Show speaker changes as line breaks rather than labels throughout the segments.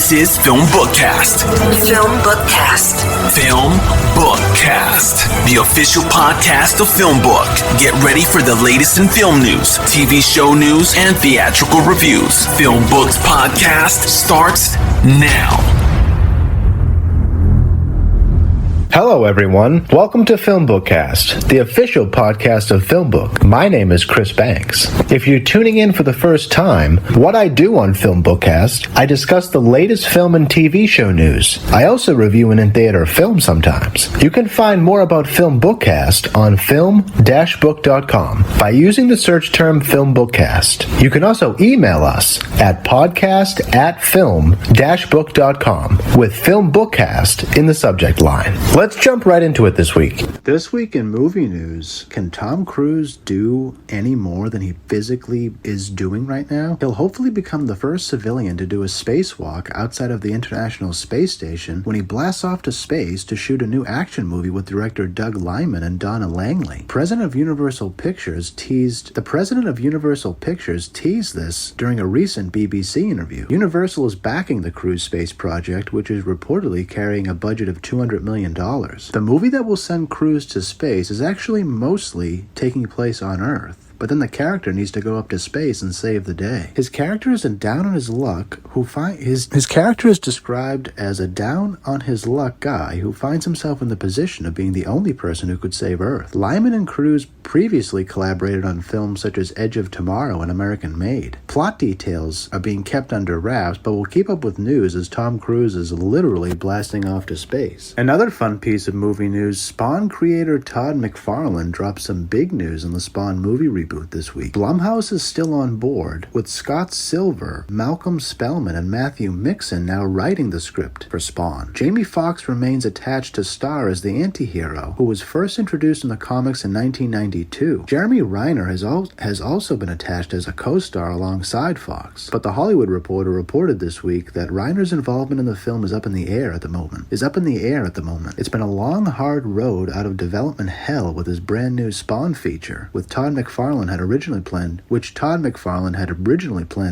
This is FilmBookCast.
FilmBookCast.
FilmBookCast, the official podcast of FilmBook. Get ready for the latest in film news, TV show news, and theatrical reviews. FilmBook's podcast starts now.
Hello everyone, welcome to FilmBookCast, the official podcast of FilmBook. My name is Chris Banks. If you're tuning in for the first time, what I do on FilmBookCast, I discuss the latest film and TV show news. I also review an in-theater film sometimes. You can find more about FilmBookCast on film-book.com by using the search term FilmBookCast. You can also email us at podcast@film-book.com with FilmBookCast in the subject line. Let's jump right into it this week. This week in movie news, can Tom Cruise do any more than he physically is doing right now? He'll hopefully become the first civilian to do a spacewalk outside of the International Space Station when he blasts off to space to shoot a new action movie with director Doug Liman and Donna Langley. The president of Universal Pictures teased this during a recent BBC interview. Universal is backing the Cruise space project, which is reportedly carrying a budget of $200 million. The movie that will send Cruise to space is actually mostly taking place on Earth. But then the character needs to go up to space and save the day. His character is a down on his luck his character is described as a down on his luck guy who finds himself in the position of being the only person who could save Earth. Lyman and Cruise previously collaborated on films such as Edge of Tomorrow and American Made. Plot details are being kept under wraps, but we'll keep up with news as Tom Cruise is literally blasting off to space. Another fun piece of movie news, Spawn creator Todd McFarlane dropped some big news on the Spawn movie reboot this week. Blumhouse is still on board, with Scott Silver, Malcolm Spellman, and Matthew Mixon now writing the script for Spawn. Jamie Foxx remains attached to star as the anti-hero, who was first introduced in the comics in 1992. Jeremy Renner has also been attached as a co-star alongside Foxx, but The Hollywood Reporter reported this week that Reiner's involvement in the film is up in the air at the moment. It's been a long, hard road out of development hell with his brand new Spawn feature, with Todd McFarlane had originally planned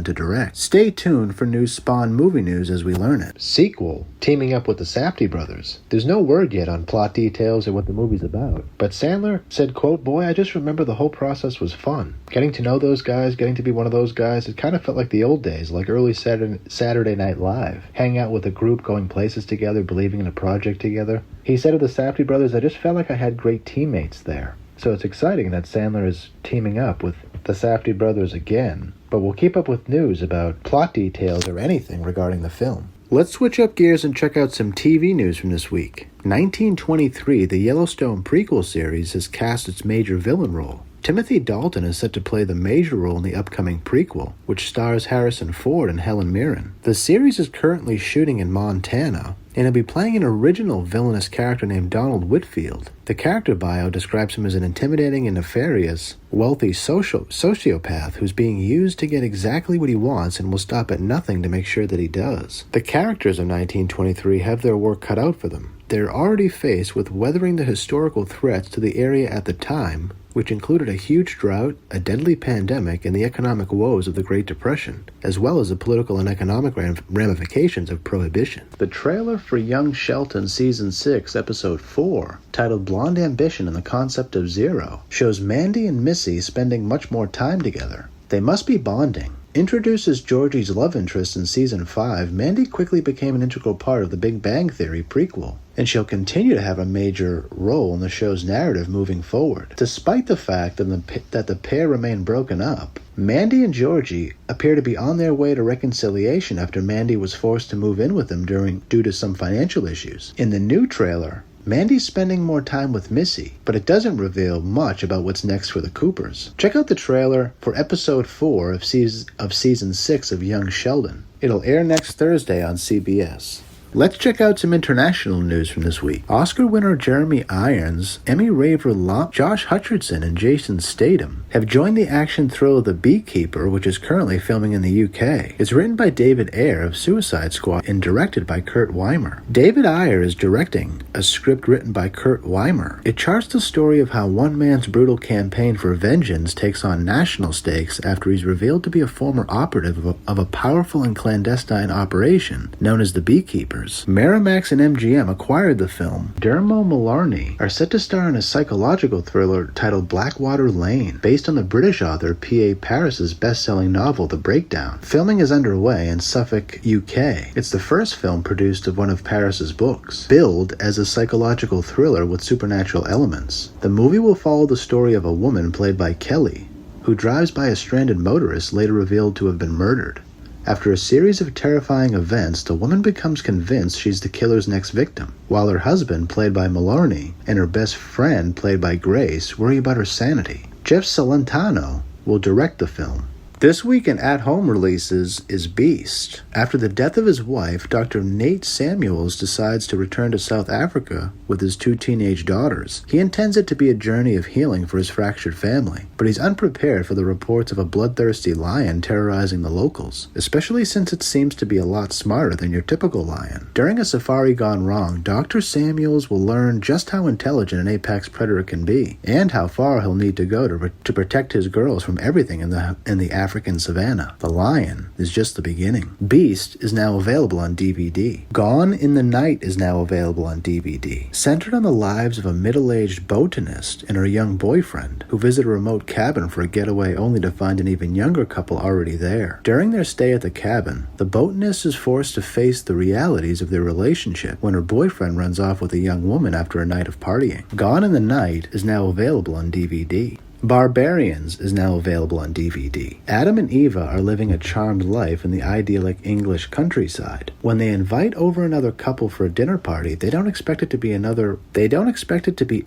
to direct. Stay tuned for new Spawn movie news as we learn it. Sequel, teaming up with the Safdie brothers. There's no word yet on plot details or what the movie's about, but Sandler said, quote, "Boy, I just remember the whole process was fun. Getting to know those guys, getting to be one of those guys, it kind of felt like the old days, like early Saturday Night Live. Hanging out with a group, going places together, believing in a project together." He said of the Safdie brothers, "I just felt like I had great teammates there." So it's exciting that Sandler is teaming up with the Safdie brothers again, but we'll keep up with news about plot details or anything regarding the film. Let's switch up gears and check out some TV news from this week. 1923, the Yellowstone Prequel series has cast its major villain role. Timothy Dalton is set to play the major role in the upcoming prequel, which stars Harrison Ford and Helen Mirren. The series is currently shooting in Montana, and he'll be playing an original villainous character named Donald Whitfield. The character bio describes him as an intimidating and nefarious, wealthy sociopath who's being used to get exactly what he wants and will stop at nothing to make sure that he does. The characters of 1923 have their work cut out for them. They're already faced with weathering the historical threats to the area at the time, which included a huge drought, a deadly pandemic, and the economic woes of the Great Depression, as well as the political and economic ramifications of Prohibition. The trailer for Young Sheldon Season 6, Episode 4, titled Blonde Ambition and the Concept of Zero, shows Mandy and Missy spending much more time together. They must be bonding. Introduced as Georgie's love interest in Season 5, Mandy quickly became an integral part of the Big Bang Theory prequel, and she'll continue to have a major role in the show's narrative moving forward. Despite the fact that the pair remain broken up, Mandy and Georgie appear to be on their way to reconciliation after Mandy was forced to move in with them due to some financial issues. In the new trailer, Mandy's spending more time with Missy, but it doesn't reveal much about what's next for the Coopers. Check out the trailer for Episode 4 of Season 6 of Young Sheldon. It'll air next Thursday on CBS. Let's check out some international news from this week. Oscar winner Jeremy Irons, Emmy raver Josh Hutcherson, and Jason Statham have joined the action thriller The Beekeeper, which is currently filming in the UK. It's written by David Ayer of Suicide Squad and directed by Kurt Weimer. David Ayer is directing a script written by Kurt Weimer. It charts the story of how one man's brutal campaign for vengeance takes on national stakes after he's revealed to be a former operative of a powerful and clandestine operation known as the Beekeepers. Miramax and MGM acquired the film. Dermot Mulroney are set to star in a psychological thriller titled Blackwater Lane, based on the British author P.A. Paris's best-selling novel The Breakdown. Filming is underway in Suffolk, UK. It's the first film produced of one of Paris's books, billed as a psychological thriller with supernatural elements. The movie will follow the story of a woman played by Kelly, who drives by a stranded motorist later revealed to have been murdered. After a series of terrifying events, the woman becomes convinced she's the killer's next victim, while her husband, played by Mulroney, and her best friend, played by Grace, worry about her sanity. Jeff Celentano will direct the film. This week in at-home releases is Beast. After the death of his wife, Dr. Nate Samuels decides to return to South Africa with his 2 teenage daughters. He intends it to be a journey of healing for his fractured family, but he's unprepared for the reports of a bloodthirsty lion terrorizing the locals, especially since it seems to be a lot smarter than your typical lion. During a safari gone wrong, Dr. Samuels will learn just how intelligent an apex predator can be, and how far he'll need to go to protect his girls from everything in the African savannah. The Lion is just the beginning. Beast is now available on DVD. Gone in the Night is now available on DVD. Centered on the lives of a middle-aged botanist and her young boyfriend, who visit a remote cabin for a getaway only to find an even younger couple already there. During their stay at the cabin, the botanist is forced to face the realities of their relationship when her boyfriend runs off with a young woman after a night of partying. Gone in the Night is now available on DVD. Barbarians is now available on DVD. Adam and Eva are living a charmed life in the idyllic English countryside. When they invite over another couple for a dinner party, they don't expect it to be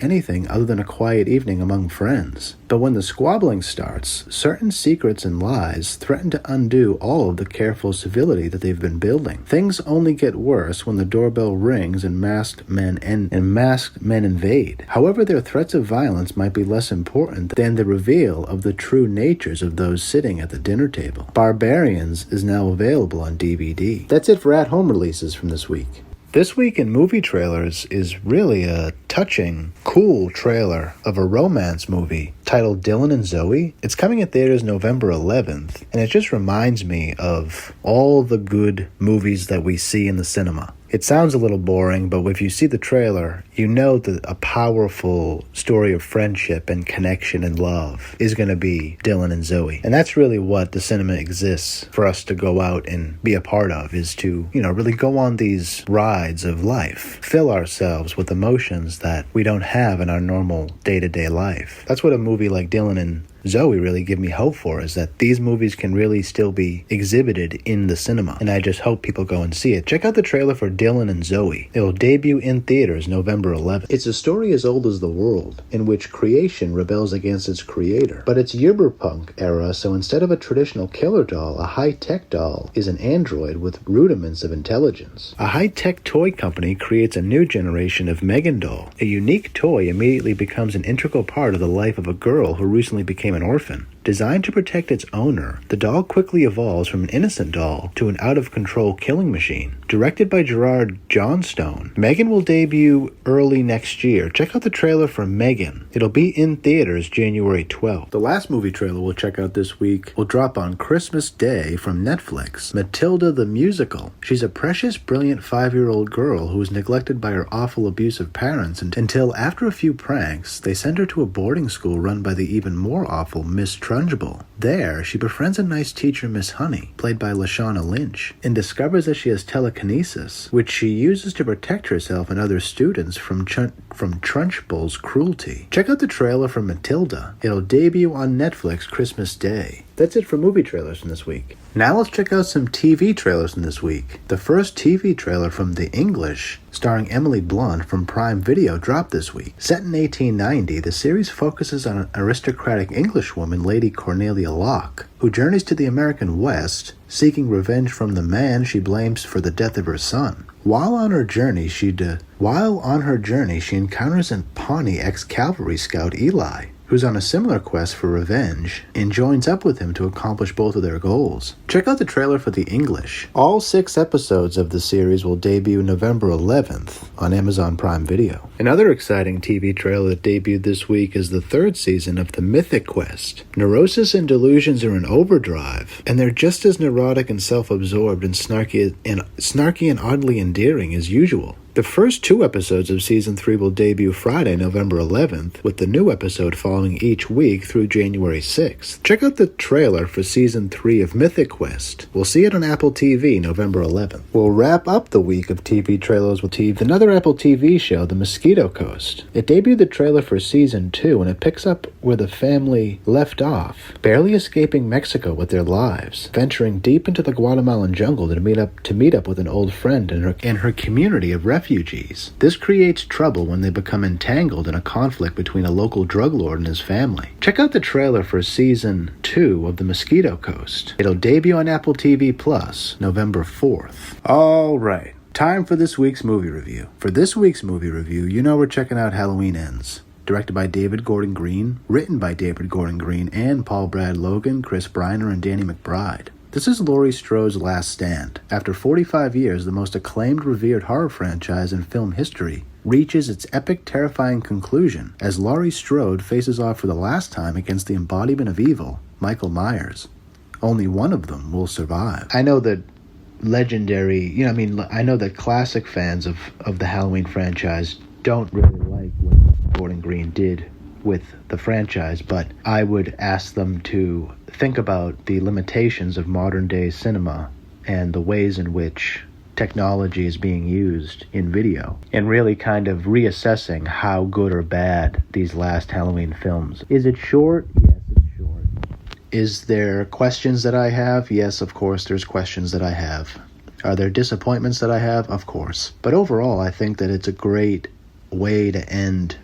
anything other than a quiet evening among friends. But when the squabbling starts, certain secrets and lies threaten to undo all of the careful civility that they've been building. Things only get worse when the doorbell rings and masked men invade. However, their threats of violence might be less important than the reveal of the true natures of those sitting at the dinner table. Barbarians is now available on DVD. That's it for at-home releases from this week. This week in movie trailers is really a touching, cool trailer of a romance movie titled Dylan and Zoe. It's coming in theaters November 11th, and it just reminds me of all the good movies that we see in the cinema. It sounds a little boring, but if you see the trailer, you know that a powerful story of friendship and connection and love is going to be Dylan and Zoe. And that's really what the cinema exists for us to go out and be a part of, is to, really go on these rides of life, fill ourselves with emotions that we don't have in our normal day-to-day life. That's what a movie like Dylan and Zoe really give me hope for, is that these movies can really still be exhibited in the cinema, and I just hope people go and see it. Check out the trailer for Dylan and Zoe. It will debut in theaters November 11th. It's a story as old as the world, in which creation rebels against its creator. But it's Cyberpunk era, so instead of a traditional killer doll, a high-tech doll is an android with rudiments of intelligence. A high-tech toy company creates a new generation of Megan doll. A unique toy immediately becomes an integral part of the life of a girl who recently became an orphan. Designed to protect its owner, the doll quickly evolves from an innocent doll to an out-of-control killing machine. Directed by Gerard Johnstone, Megan will debut early next year. Check out the trailer for Megan. It'll be in theaters January 12th. The last movie trailer we'll check out this week will drop on Christmas Day from Netflix. Matilda the Musical. She's a precious, brilliant 5-year-old girl who is neglected by her awful, abusive parents until, after a few pranks, they send her to a boarding school run by the even more awful Miss Trunchbull. There, she befriends a nice teacher, Miss Honey, played by Lashana Lynch, and discovers that she has telekinesis, which she uses to protect herself and other students from Trunchbull's cruelty. Check out the trailer for Matilda. It'll debut on Netflix Christmas Day. That's it for movie trailers from this week. Now let's check out some TV trailers from this week. The first TV trailer from The English, starring Emily Blunt from Prime Video, dropped this week. Set in 1890, the series focuses on an aristocratic Englishwoman, Lady Cornelia Locke, who journeys to the American West seeking revenge from the man she blames for the death of her son. While on her journey, she encounters a Pawnee ex-cavalry scout Eli, who's on a similar quest for revenge, and joins up with him to accomplish both of their goals. Check out the trailer for the English. All 6 episodes of the series will debut November 11th on Amazon Prime Video. Another exciting TV trailer that debuted this week is the 3rd season of The Mythic Quest. Neurosis and delusions are in overdrive, and they're just as neurotic and self-absorbed and snarky and oddly endearing as usual. The first 2 episodes of Season 3 will debut Friday, November 11th, with the new episode following each week through January 6th. Check out the trailer for Season 3 of Mythic Quest. We'll see it on Apple TV November 11th. We'll wrap up the week of TV trailers with another Apple TV show, The Mosquito Coast. It debuted the trailer for Season 2, and it picks up where the family left off, barely escaping Mexico with their lives, venturing deep into the Guatemalan jungle to meet up with an old friend and her community of refugees. This creates trouble when they become entangled in a conflict between a local drug lord and his family. Check out the trailer for Season 2 of The Mosquito Coast. It'll debut on Apple TV Plus November 4th. All right, time for this week's movie review. For this week's movie review, we're checking out Halloween Ends. Directed by David Gordon Green, written by David Gordon Green and Paul Brad Logan, Chris Briner, and Danny McBride. This is Laurie Strode's last stand. After 45 years, the most acclaimed, revered horror franchise in film history reaches its epic, terrifying conclusion as Laurie Strode faces off for the last time against the embodiment of evil, Michael Myers. Only one of them will survive. I know that I know that classic fans of the Halloween franchise don't really like what Gordon Green did with the franchise, but I would ask them to think about the limitations of modern day cinema and the ways in which technology is being used in video, and really kind of reassessing how good or bad these last Halloween films. Is it short? Yes, it's short. Is there questions that I have? Yes, of course, there's questions that I have. Are there disappointments that I have? Of course. But overall, I think that it's a great way to end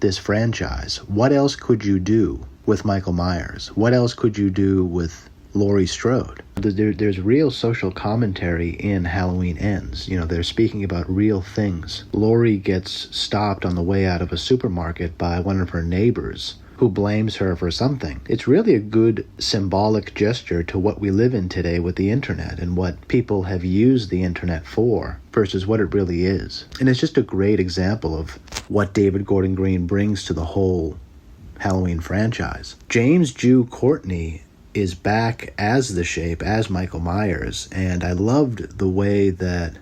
this franchise. What else could you do with Michael Myers? What else could you do with Laurie Strode? There's real social commentary in Halloween Ends. They're speaking about real things. Laurie gets stopped on the way out of a supermarket by one of her neighbors who blames her for something. It's really a good symbolic gesture to what we live in today with the internet and what people have used the internet for versus what it really is. And it's just a great example of what David Gordon Green brings to the whole Halloween franchise. James Jew Courtney is back as the Shape, as Michael Myers, and I loved the way that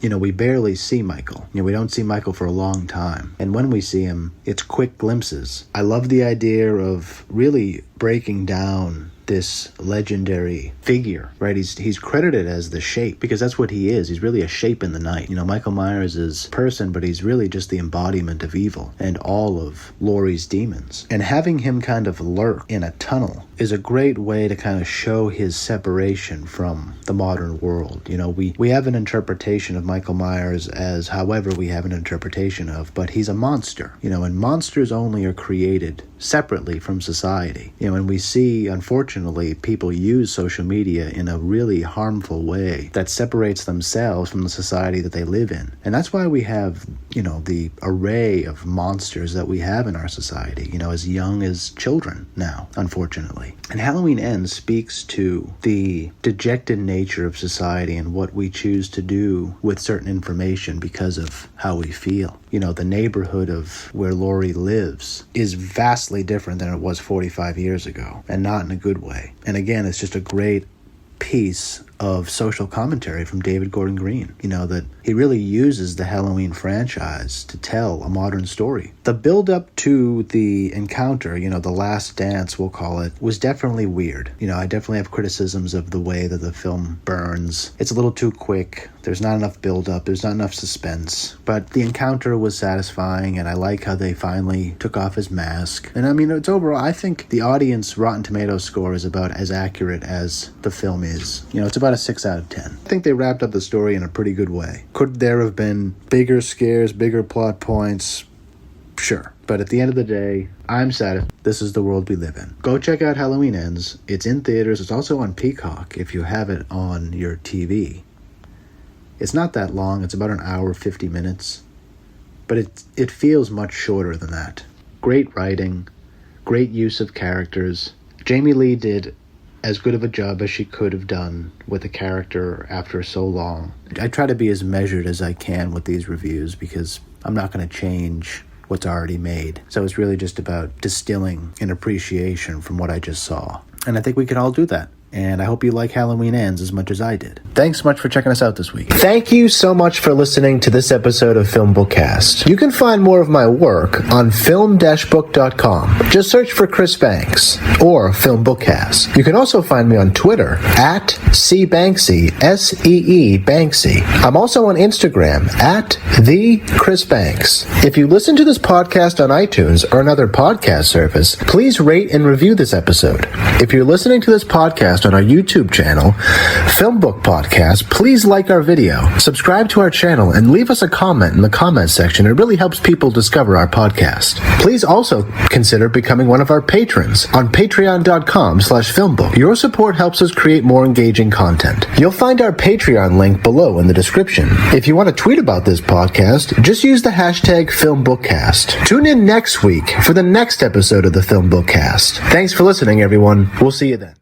we barely see Michael. We don't see Michael for a long time. And when we see him, it's quick glimpses. I love the idea of really breaking down this legendary figure, right? He's credited as the Shape because that's what he is. He's really a shape in the night. Michael Myers is a person, but he's really just the embodiment of evil and all of Laurie's demons. And having him kind of lurk in a tunnel is a great way to kind of show his separation from the modern world. We have an interpretation of Michael Myers as however we have an interpretation of, but he's a monster, and monsters only are created separately from society. And we see, unfortunately, people use social media in a really harmful way that separates themselves from the society that they live in. And that's why we have, the array of monsters that we have in our society, as young as children now, unfortunately. And Halloween Ends speaks to the dejected nature of society and what we choose to do with certain information because of how we feel. The neighborhood of where Laurie lives is vastly different than it was 45 years ago, and not in a good way. And again, it's just a great piece of social commentary from David Gordon Green, that he really uses the Halloween franchise to tell a modern story. The build-up to the encounter, the last dance, we'll call it, was definitely weird. I definitely have criticisms of the way that the film burns. It's a little too quick. There's not enough build-up. There's not enough suspense. But the encounter was satisfying, and I like how they finally took off his mask. And it's overall, I think the audience Rotten Tomatoes score is about as accurate as the film is. It's about a 6 out of 10. I think they wrapped up the story in a pretty good way. Could there have been bigger scares, bigger plot points? Sure. But at the end of the day, I'm sad. This is the world we live in. Go check out Halloween Ends. It's in theaters. It's also on Peacock if you have it on your TV. It's not that long. It's about an hour, 50 minutes. But it feels much shorter than that. Great writing. Great use of characters. Jamie Lee did as good of a job as she could have done with a character after so long. I try to be as measured as I can with these reviews because I'm not going to change what's already made. So it's really just about distilling an appreciation from what I just saw. And I think we can all do that. And I hope you like Halloween Ends as much as I did. Thanks so much for checking us out this week. Thank you so much for listening to this episode of FilmBookCast. You can find more of my work on film-book.com. Just search for Chris Banks or FilmBookCast. You can also find me on Twitter at cbanksy, S-E-E Banksy. I'm also on Instagram at @TheChrisBanks. If you listen to this podcast on iTunes or another podcast service, please rate and review this episode. If you're listening to this podcast on our YouTube channel, FilmBook Podcast, please like our video, subscribe to our channel, and leave us a comment in the comment section. It really helps people discover our podcast. Please also consider becoming one of our patrons on patreon.com/filmbook. Your support helps us create more engaging content. You'll find our Patreon link below in the description. If you want to tweet about this podcast, just use the hashtag FilmBookCast. Tune in next week for the next episode of the FilmBookCast. Thanks for listening, everyone. We'll see you then.